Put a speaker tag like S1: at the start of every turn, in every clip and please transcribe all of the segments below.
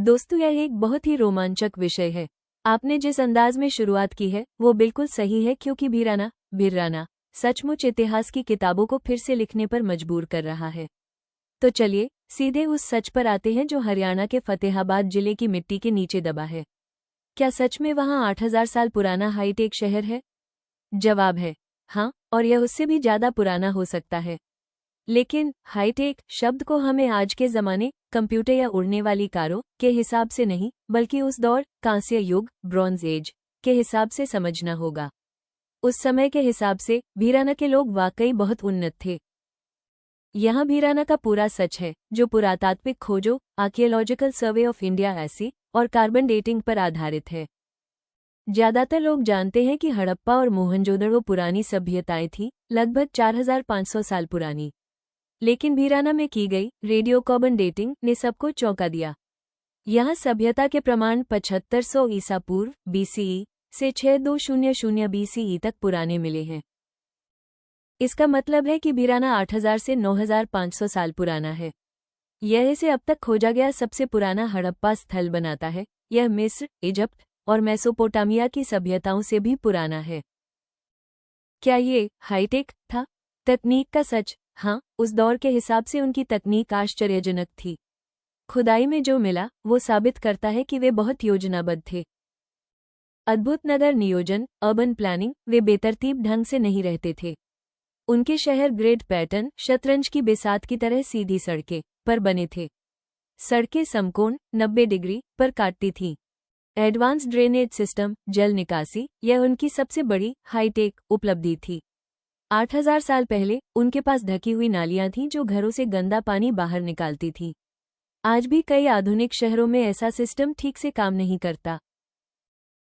S1: दोस्तों, यह एक बहुत ही रोमांचक विषय है। आपने जिस अंदाज में शुरुआत की है वो बिल्कुल सही है, क्योंकि भिराना सचमुच इतिहास की किताबों को फिर से लिखने पर मजबूर कर रहा है। तो चलिए सीधे उस सच पर आते हैं जो हरियाणा के फतेहाबाद जिले की मिट्टी के नीचे दबा है। क्या सच में वहाँ 8000 साल पुराना हाईटेक शहर है? जवाब है हाँ, और यह उससे भी ज्यादा पुराना हो सकता है। लेकिन हाईटेक शब्द को हमें आज के जमाने कंप्यूटर या उड़ने वाली कारों के हिसाब से नहीं, बल्कि उस दौर कांस्य युग ब्रॉन्ज एज के हिसाब से समझना होगा। उस समय के हिसाब से भिराना के लोग वाकई बहुत उन्नत थे। यहाँ भिराना का पूरा सच है, जो पुरातात्विक खोजों, आर्कियोलॉजिकल सर्वे ऑफ इंडिया ऐसी और कार्बन डेटिंग पर आधारित है। ज्यादातर लोग जानते हैं कि हड़प्पा और मोहनजोदड़ो पुरानी सभ्यताएं थीं, लगभग 4500 साल पुरानी। लेकिन भिराना में की गई रेडियो कार्बन डेटिंग ने सबको चौंका दिया। यहाँ सभ्यता के प्रमाण 7500 ईसा पूर्व BCE से 6200 BCE तक पुराने मिले हैं। इसका मतलब है कि भिराना 8000 से 9500 साल पुराना है। यह इसे अब तक खोजा गया सबसे पुराना हड़प्पा स्थल बनाता है। यह मिस्र, इजिप्ट और मेसोपोटामिया की सभ्यताओं से भी पुराना है। क्या ये हाईटेक था? तकनीक का सच, हाँ, उस दौर के हिसाब से उनकी तकनीक आश्चर्यजनक थी। खुदाई में जो मिला वो साबित करता है कि वे बहुत योजनाबद्ध थे। अद्भुत नगर नियोजन, अर्बन प्लानिंग, वे बेतरतीब ढंग से नहीं रहते थे। उनके शहर ग्रिड पैटर्न, शतरंज की बिसात की तरह सीधी सड़कें पर बने थे। सड़कें समकोण 90 डिग्री पर काटती थीं। एडवांस ड्रेनेज सिस्टम, जल निकासी, यह उनकी सबसे बड़ी हाईटेक उपलब्धि थी। 8000 साल पहले उनके पास ढकी हुई नालियां थीं जो घरों से गंदा पानी बाहर निकालती थीं। आज भी कई आधुनिक शहरों में ऐसा सिस्टम ठीक से काम नहीं करता।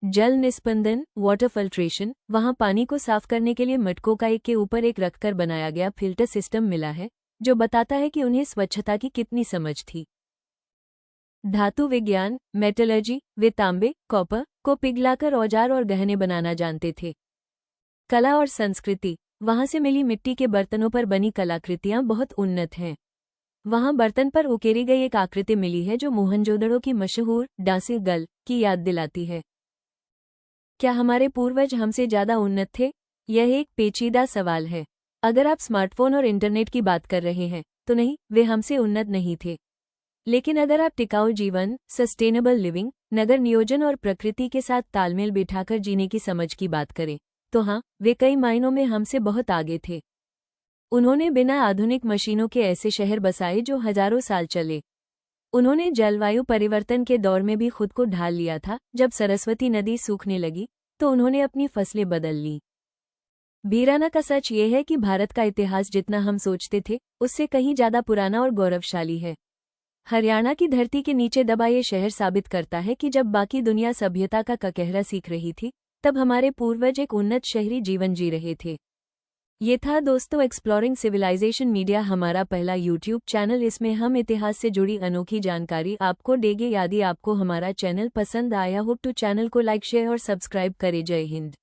S1: जल निस्पंदन, वाटर फिल्ट्रेशन, वहां पानी को साफ करने के लिए मटकों का एक के ऊपर एक रखकर बनाया गया फिल्टर सिस्टम मिला है, जो बताता है कि उन्हें स्वच्छता की कितनी समझ थी। धातु विज्ञान, मेटलर्जी, वे तांबे, कॉपर को पिघलाकर औजार और गहने बनाना जानते थे। कला और संस्कृति, वहां से मिली मिट्टी के बर्तनों पर बनी कलाकृतियां बहुत उन्नत हैं। वहां बर्तन पर उकेरी गई एक आकृति मिली है जो मोहनजोदड़ो की मशहूर डांसी गर्ल की याद दिलाती है। क्या हमारे पूर्वज हमसे ज्यादा उन्नत थे? यह एक पेचीदा सवाल है। अगर आप स्मार्टफोन और इंटरनेट की बात कर रहे हैं तो नहीं, वे हमसे उन्नत नहीं थे। लेकिन अगर आप टिकाऊ जीवन, सस्टेनेबल लिविंग, नगर नियोजन और प्रकृति के साथ तालमेल बिठाकर जीने की समझ की बात करें तो हाँ, वे कई मायनों में हमसे बहुत आगे थे। उन्होंने बिना आधुनिक मशीनों के ऐसे शहर बसाए जो हजारों साल चले। उन्होंने जलवायु परिवर्तन के दौर में भी खुद को ढाल लिया था। जब सरस्वती नदी सूखने लगी तो उन्होंने अपनी फसलें बदल लीं। भिराना का सच ये है कि भारत का इतिहास जितना हम सोचते थे उससे कहीं ज्यादा पुराना और गौरवशाली है। हरियाणा की धरती के नीचे दबा ये शहर साबित करता है कि जब बाकी दुनिया सभ्यता का ककहरा सीख रही थी, तब हमारे पूर्वज एक उन्नत शहरी जीवन जी रहे थे। ये था दोस्तों एक्सप्लोरिंग सिविलाइजेशन मीडिया, हमारा पहला यूट्यूब चैनल। इसमें हम इतिहास से जुड़ी अनोखी जानकारी आपको देंगे। यदि आपको हमारा चैनल पसंद आया हो तो चैनल को लाइक, शेयर और सब्सक्राइब करें। जय हिंद।